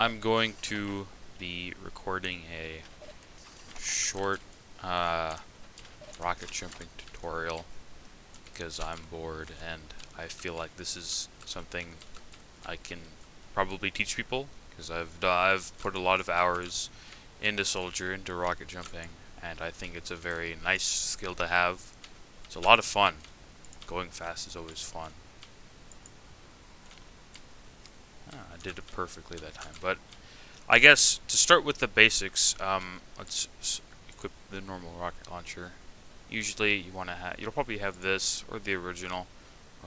I'm going to be recording a short rocket jumping tutorial because I'm bored and I feel like this is something I can probably teach people because I've put a lot of hours into Soldier, into rocket jumping, and I think it's a very nice skill to have. It's a lot of fun. Going fast is always fun. I did it perfectly that time, but I guess to start with the basics, let's equip the normal rocket launcher. Usually you want to have, you'll probably have this or the original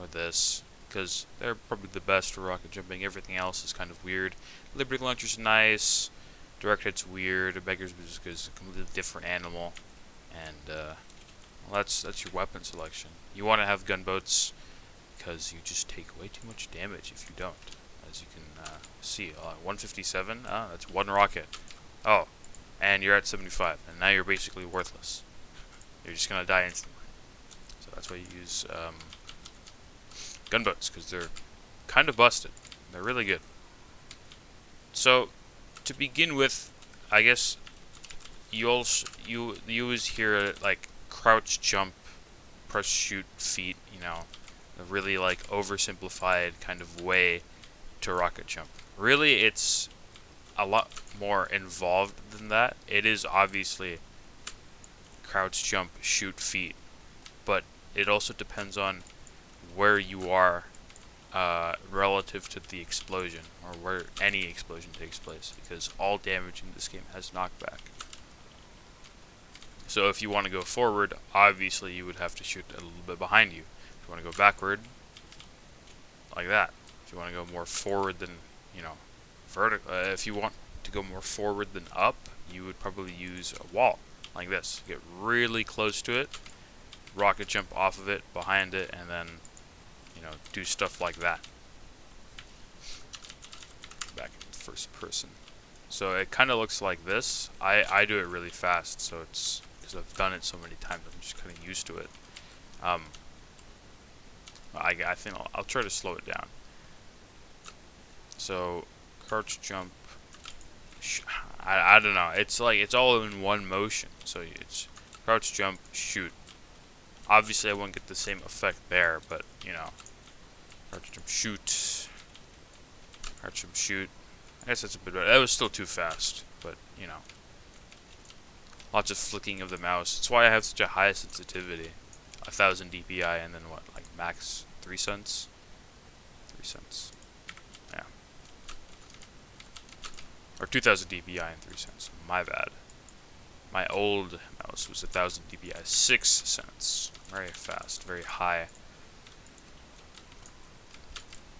or this because they're probably the best for rocket jumping. Everything else is kind of weird. Liberty launcher's nice. Direct hit's weird. Beggar's Bazooka is a completely different animal, and well, that's your weapon selection. You want to have gunboats because you just take way too much damage if you don't. As you can see, 157, that's one rocket. Oh, and you're at 75, and now you're basically worthless. You're just gonna die instantly. So that's why you use gunboats, because they're kind of busted. They're really good. So, to begin with, I guess you use here like crouch, jump, press, shoot, feet. You know, a really like oversimplified kind of way to rocket jump. Really, it's a lot more involved than that. It is obviously crouch, jump, shoot, feet, but it also depends on where you are relative to the explosion, or where any explosion takes place, because all damage in this game has knockback. So if you want to go forward, obviously you would have to shoot a little bit behind you. If you want to go backward, like that. If you want to go more forward than, you know, vertical, if you want to go more forward than up, you would probably use a wall, like this. Get really close to it, rocket jump off of it, behind it, and then, you know, do stuff like that. Back in first person. So it kind of looks like this. I do it really fast, so it's because I've done it so many times, I'm just kind of used to it. I think I'll try to slow it down. So, crouch jump, I don't know, it's like, it's all in one motion, so it's crouch jump, shoot. Obviously I won't get the same effect there, but, you know, crouch jump, shoot, crouch jump, shoot. I guess that's a bit better. That was still too fast, but, you know, lots of flicking of the mouse. That's why I have such a high sensitivity. 1000 DPI, and then what, like max 3 cents? 3 cents. Yeah. Or 2000 DPI and 3 cents. My bad. My old mouse was 1000 DPI, 6 cents. Very fast, very high.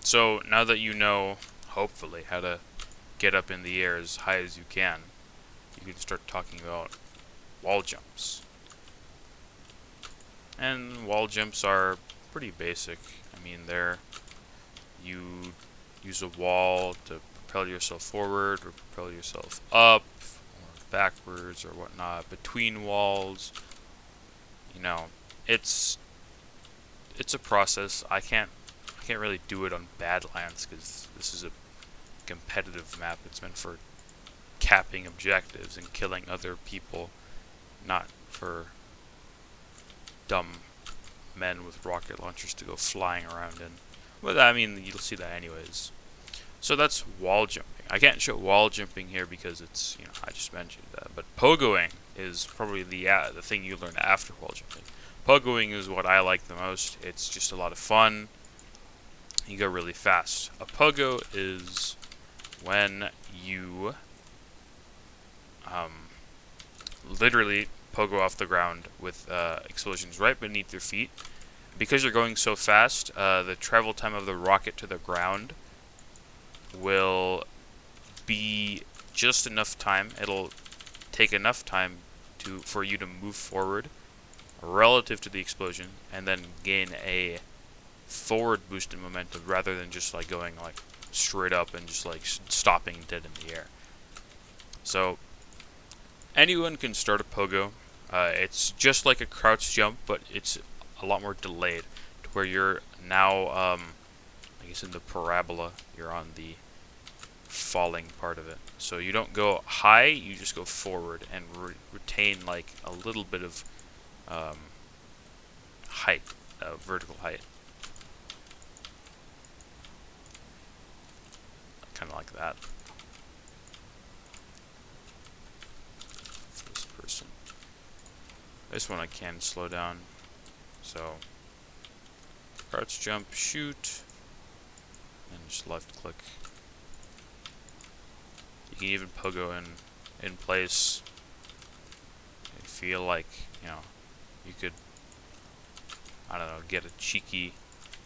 So now that you know, hopefully, how to get up in the air as high as you can start talking about wall jumps. And wall jumps are pretty basic. I mean, you use a wall to propel yourself forward or propel yourself up or backwards or whatnot, between walls. You know, it's a process. I can't really do it on Badlands because this is a competitive map. It's meant for capping objectives and killing other people, not for dumb men with rocket launchers to go flying around in. Well, I mean, you'll see that anyways. So that's wall jumping. I can't show wall jumping here because it's, you know, I just mentioned that. But pogoing is probably the thing you learn after wall jumping. Pogoing is what I like the most. It's just a lot of fun. You go really fast. A pogo is when you literally pogo off the ground with explosions right beneath your feet. Because you're going so fast, the travel time of the rocket to the ground will be just enough time. It'll take enough time for you to move forward relative to the explosion, and then gain a forward boost in momentum rather than just like going like straight up and just like stopping dead in the air. So anyone can start a pogo. It's just like a crouch jump, but it's a lot more delayed, to where you're now, I guess in the parabola, you're on the falling part of it. So you don't go high, you just go forward and retain like a little bit of height, vertical height. Kind of like that. For this person. This one I can slow down. So, crouch, jump, shoot, and just left click. You can even pogo in place. I feel like, you know, you could, I don't know, get a cheeky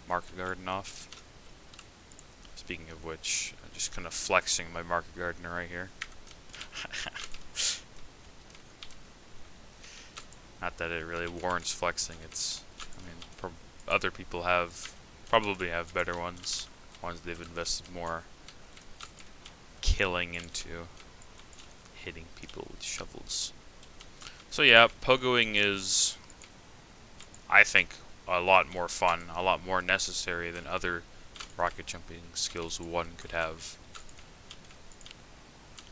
market garden off. Speaking of which, I'm just kind of flexing my market gardener right here. Not that it really warrants flexing. It's, I mean, other people probably have better ones they've invested more killing into, hitting people with shovels. So yeah, pogoing is, I think, a lot more fun, a lot more necessary than other rocket jumping skills one could have.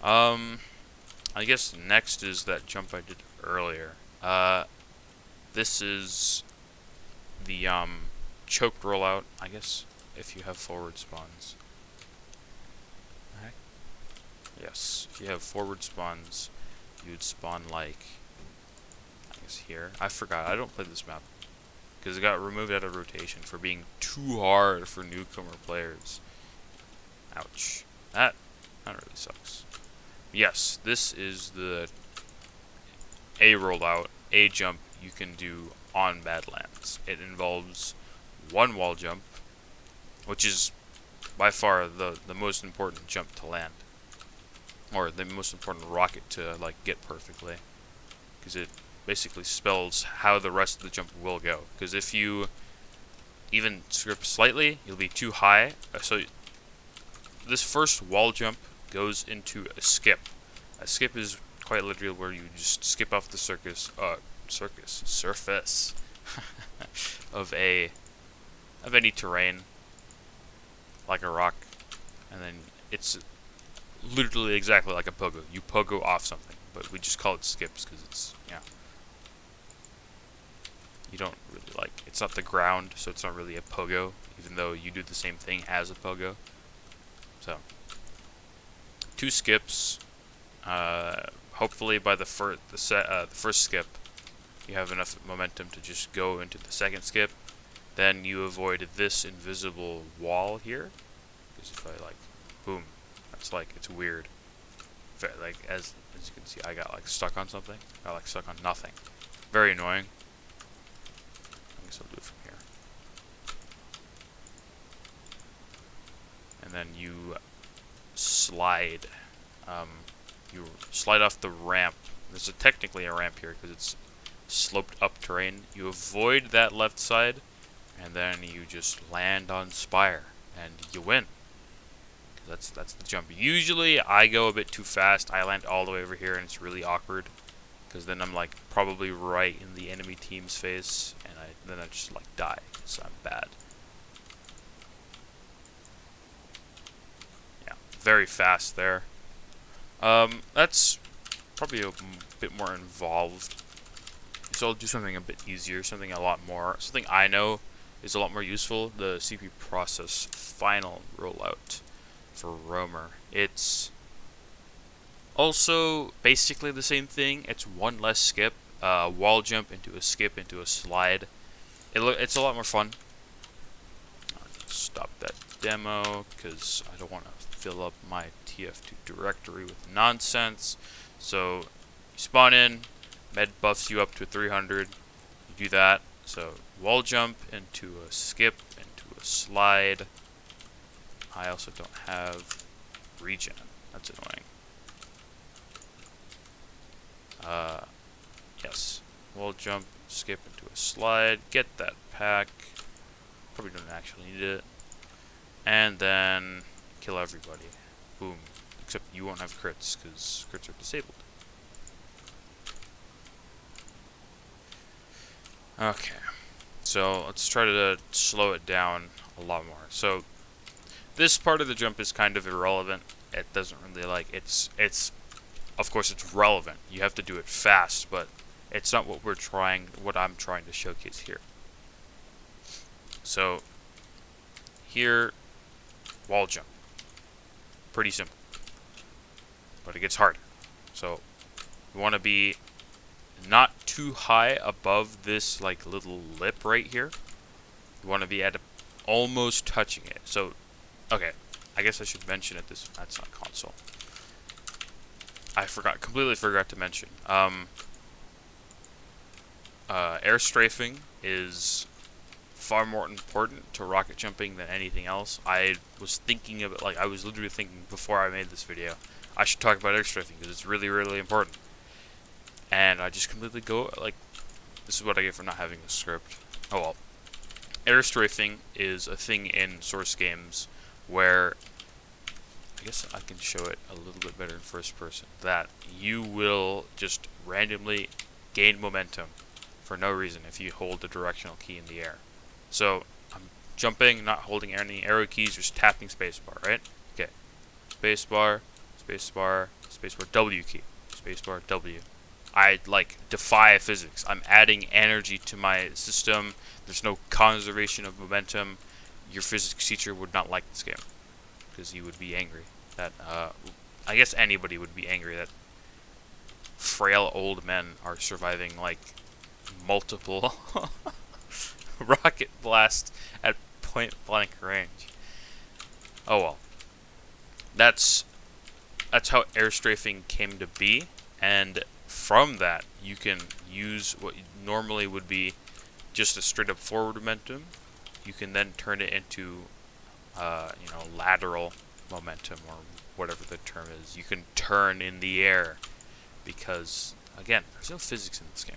I guess next is that jump I did earlier. This is the choked rollout, I guess, if you have forward spawns. Yes, if you have forward spawns, you'd spawn like, I guess here. I forgot, I don't play this map, because it got removed out of rotation for being too hard for newcomer players. Ouch. That really sucks. Yes, this is the A rollout, A jump you can do on Badlands. It involves one wall jump, which is by far the most important jump to land. Or the most important rocket to like get perfectly. Because it basically spells how the rest of the jump will go. Because if you even script slightly, you'll be too high. So this first wall jump goes into a skip. A skip is quite literally where you just skip off the surface of any terrain, like a rock, and then it's literally exactly like a pogo. You pogo off something, but we just call it skips because it's, yeah. You don't really like, it's not the ground, so it's not really a pogo, even though you do the same thing as a pogo. So, 2 skips. Hopefully by the first skip, you have enough momentum to just go into the second skip. Then you avoid this invisible wall here. Because if I like, boom, that's like, it's weird. Like as you can see, I got like stuck on something. I got like stuck on nothing. Very annoying. I guess I'll do it from here. And then you slide. You slide off the ramp. There's technically a ramp here because it's sloped up terrain. You avoid that left side, and then you just land on Spire, and you win. That's the jump. Usually I go a bit too fast. I land all the way over here, and it's really awkward because then I'm like probably right in the enemy team's face, and then I just like die. So I'm bad. Yeah, very fast there. That's probably a bit more involved. So I'll do something a bit easier, something I know is a lot more useful, the CP process final rollout for Roamer. It's also basically the same thing. It's one less skip, wall jump into a skip into a slide. It's a lot more fun. Stop that demo because I don't want to fill up my TF2 directory with nonsense. So you spawn in, med buffs you up to 300. You do that. So wall jump into a skip into a slide. I also don't have regen. That's annoying. Yes. Wall jump, skip into a slide. Get that pack. Probably don't actually need it. And then kill everybody. Boom. Except you won't have crits because crits are disabled. Okay. So let's try to slow it down a lot more. So This part of the jump is kind of irrelevant. It doesn't really it's of course it's relevant. You have to do it fast, but it's not what I'm trying to showcase here. So here, wall jump. Pretty simple. But it gets harder. So you want to be not too high above this like little lip right here. You want to be at almost touching it. So, okay, I guess I should mention it. That's not console. I completely forgot to mention. Air strafing is far more important to rocket jumping than anything else. I was thinking of it, like I was literally thinking before I made this video, I should talk about air strafing because it's really, really important. And I just completely this is what I get for not having a script. Oh well. Air strafing is a thing in Source games where, I guess I can show it a little bit better in first person, that you will just randomly gain momentum for no reason if you hold the directional key in the air. So, I'm jumping, not holding any arrow keys, just tapping spacebar, right? Okay. Spacebar, spacebar, spacebar, W key. Spacebar, W. I, defy physics. I'm adding energy to my system. There's no conservation of momentum. Your physics teacher would not like this game, because he would be angry that, I guess anybody would be angry that frail old men are surviving, multiple rocket blasts at point blank range. Oh well. That's how air strafing came to be, and from that you can use what normally would be just a straight up forward momentum. You can then turn it into lateral momentum, or whatever the term is. You can turn in the air because, again, there's no physics in this game.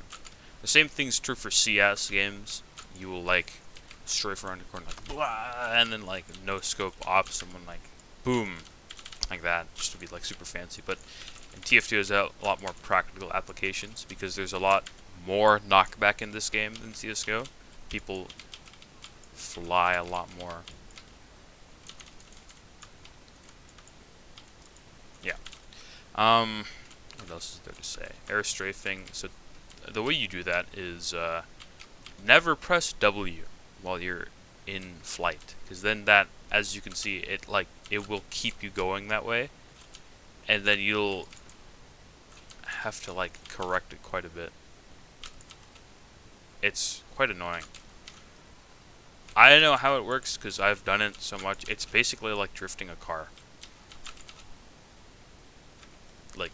The same thing's true for CS games. You will strafe around the corner blah, and then no scope off someone boom, like that, just to be super fancy. But in TF2 has a lot more practical applications because there's a lot more knockback in this game than CS:GO. People fly a lot more. Yeah. What else is there to say? Air strafing. So the way you do that is never press W while you're in flight, because then that, as you can see, it will keep you going that way, and then you'll have to correct it quite a bit. It's quite annoying. I know how it works because I've done it so much. It's basically like drifting a car.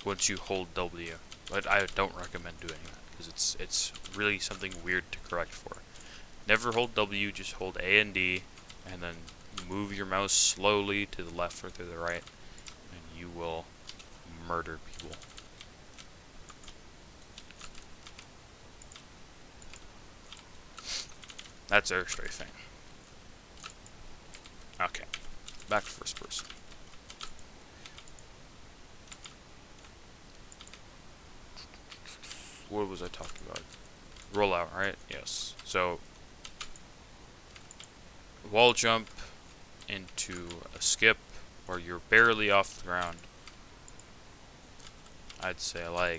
Once you hold W, but I don't recommend doing that because it's really something weird to correct for. Never hold W, just hold A and D, and then move your mouse slowly to the left or to the right, and you will murder people. That's air strafing. Okay, back to first person. What was I talking about? Rollout, right? Yes. So, wall jump into a skip where you're barely off the ground. I'd say hold on,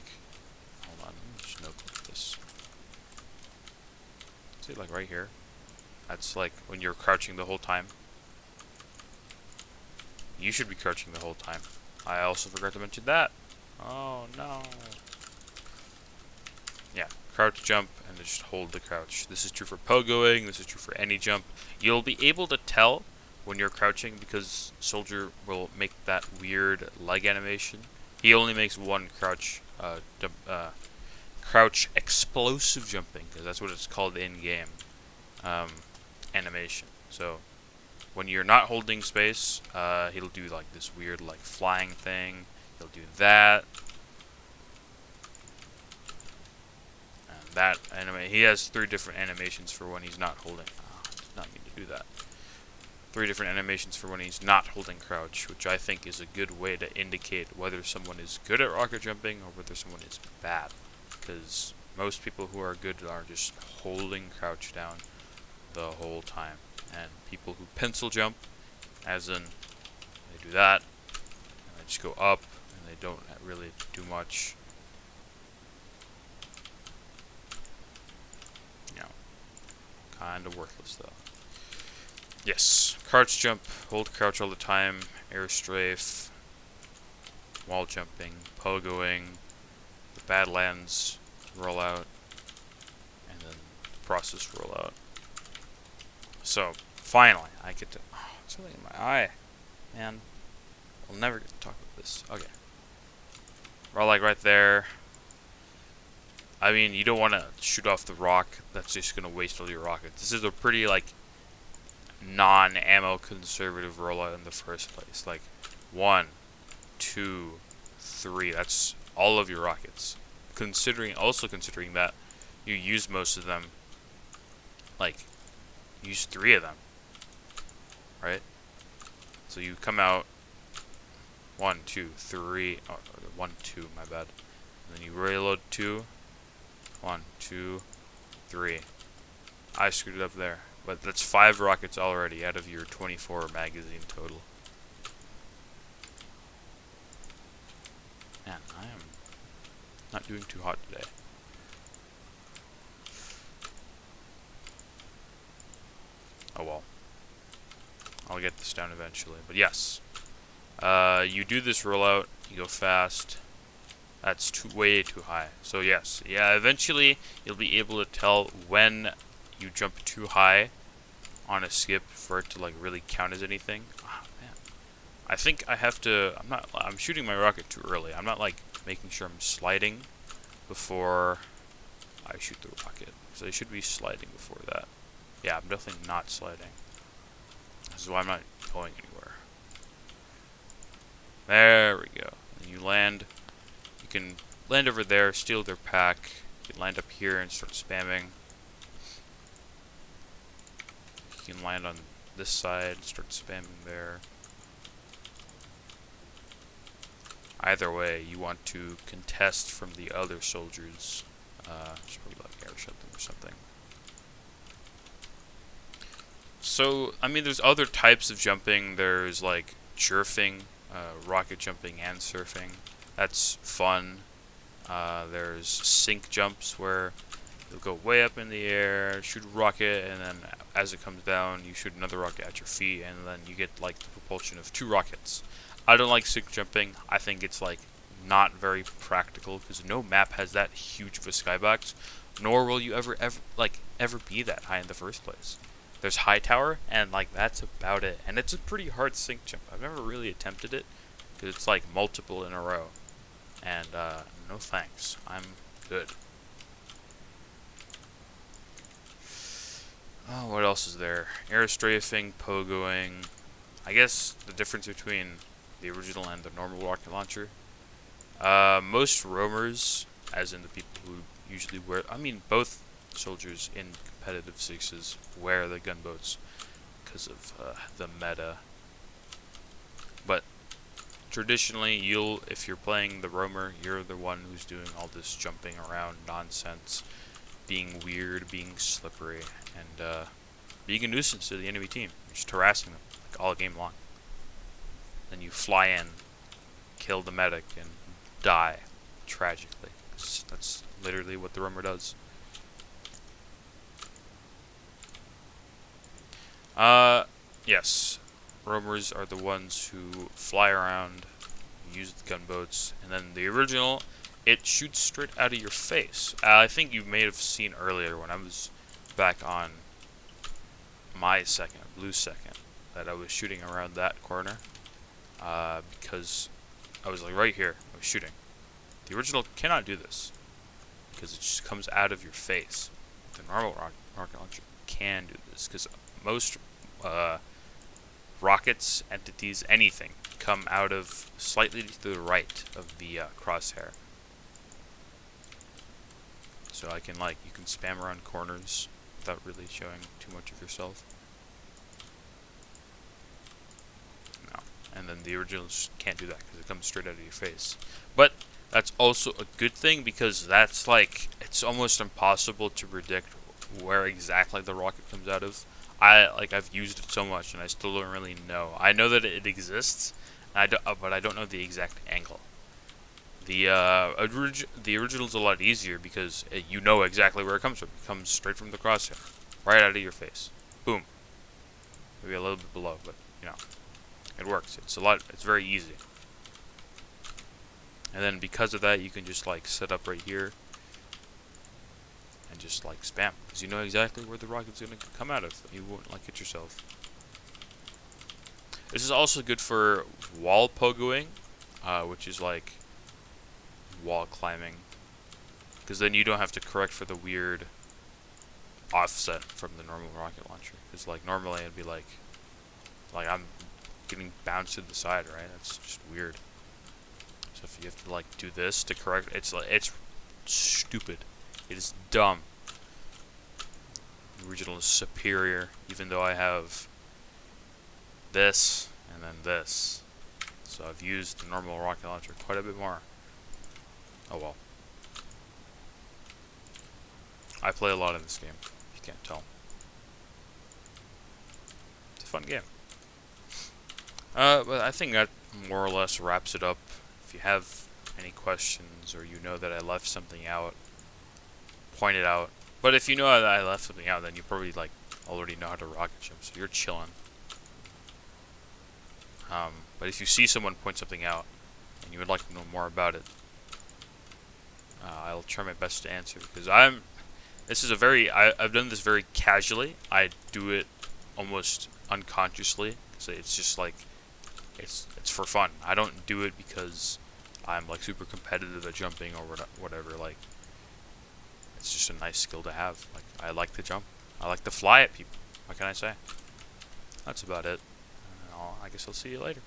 let me just no click this. See, right here. That's when you're crouching the whole time. You should be crouching the whole time. I also forgot to mention that. Oh no. Yeah, crouch jump and just hold the crouch. This is true for pogoing, this is true for any jump. You'll be able to tell when you're crouching because Soldier will make that weird leg animation. He only makes one crouch explosive jumping, because that's what it's called in game animation. So when you're not holding space, he'll do this weird flying thing. He'll do that. And that he has 3 different animations for when he's not holding. Oh, I did not mean to do that. 3 different animations for when he's not holding crouch, which I think is a good way to indicate whether someone is good at rocket jumping or whether someone is bad. Because most people who are good are just holding crouch down the whole time. And people who pencil jump, as in they do that, and they just go up, and they don't really do much. You know, kind of worthless though. Yes, crouch jump, hold crouch all the time, air strafe, wall jumping, pogoing, the Badlands rollout, and then the process rollout. So, finally, I get to... Oh, something in my eye. Man, I'll never get to talk about this. Okay. We're like right there. I mean, you don't want to shoot off the rock. That's just going to waste all your rockets. This is a pretty, like, non-ammo conservative rollout in the first place. Like, 1, 2, 3. That's all of your rockets. Also considering that you use most of them, like, use 3 of them, right? So you come out 1, 2, 3, oh, 1, 2, my bad. And then you reload 2, 1, 2, 3. I screwed it up there, but that's 5 rockets already out of your 24 magazine total. Man, I am not doing too hot today. Oh well. I'll get this down eventually. But yes. You do this rollout, you go fast. That's way too high. So yes. Yeah, eventually you'll be able to tell when you jump too high on a skip for it to like really count as anything. Oh, man. I think I have to I'm shooting my rocket too early. I'm not like making sure I'm sliding before I shoot the rocket. So I should be sliding before that. Yeah, I'm definitely not sliding. This is why I'm not going anywhere. There we go. And you land. You can land over there, steal their pack. You can land up here and start spamming. You can land on this side and start spamming there. Either way, you want to contest from the other soldiers. Just probably like air shot them or something. So, I mean, there's other types of jumping. There's like churfing, rocket jumping and surfing. That's fun. There's sink jumps where you'll go way up in the air, shoot a rocket, and then as it comes down, you shoot another rocket at your feet, and then you get like the propulsion of 2 rockets. I don't like sink jumping. I think it's like not very practical because no map has that huge of a skybox, nor will you ever be that high in the first place. There's Hightower, and like that's about it. And it's a pretty hard sink jump. I've never really attempted it because it's like multiple in a row. And no thanks. I'm good. Oh, what else is there? Air strafing, pogoing. I guess the difference between the original and the normal rocket launcher. Most roamers, as in the people who usually wear, I mean, both soldiers in competitive 6s wear the gunboats because of the meta. But traditionally, if you're playing the roamer, you're the one who's doing all this jumping around nonsense, being weird, being slippery, and being a nuisance to the enemy team. You're just harassing them like all game long. Then you fly in, kill the medic, and die tragically. That's literally what the roamer does. Yes. Roamers are the ones who fly around, use the gunboats, and then the original, it shoots straight out of your face. I think you may have seen earlier when I was back on my blue second, that I was shooting around that corner, because I was like right here, I was shooting. The original cannot do this, because it just comes out of your face. The normal rocket launcher can do this, because most rockets, entities, anything, come out of slightly to the right of the crosshair. So you can spam around corners without really showing too much of yourself. No. And then the originals can't do that because it comes straight out of your face. But that's also a good thing because that's it's almost impossible to predict where exactly the rocket comes out of. I've used it so much and I still don't really know. I know that it exists, But I don't know the exact angle. The the original's a lot easier because you know exactly where it comes from. It comes straight from the crosshair, right out of your face. Boom. Maybe a little bit below, but you know, it works. It's very easy. And then because of that, you can just like set up right here and just like spam, because you know exactly where the rocket's gonna come out of. You won't like hit yourself. This is also good for wall pogoing, which is like wall climbing, because then you don't have to correct for the weird offset from the normal rocket launcher. Because like normally it'd be like I'm getting bounced to the side, right? That's just weird. So if you have to like do this to correct, it's stupid. It is dumb. The original is superior, even though I have this and then this. So I've used the normal rocket launcher quite a bit more. Oh well. I play a lot in this game, if you can't tell. It's a fun game. But I think that more or less wraps it up. If you have any questions or you know that I left something out, point it out. But if you know that I left something out, then you probably like already know how to rocket jump, so you're chilling. But if you see someone point something out and you would like to know more about it, I'll try my best to answer, because I've done this very casually. I do it almost unconsciously, so it's just like it's for fun. I don't do it because I'm like super competitive at jumping or whatever. Like, it's just a nice skill to have. Like, I like to jump. I like to fly at people. What can I say? That's about it. I guess I'll see you later.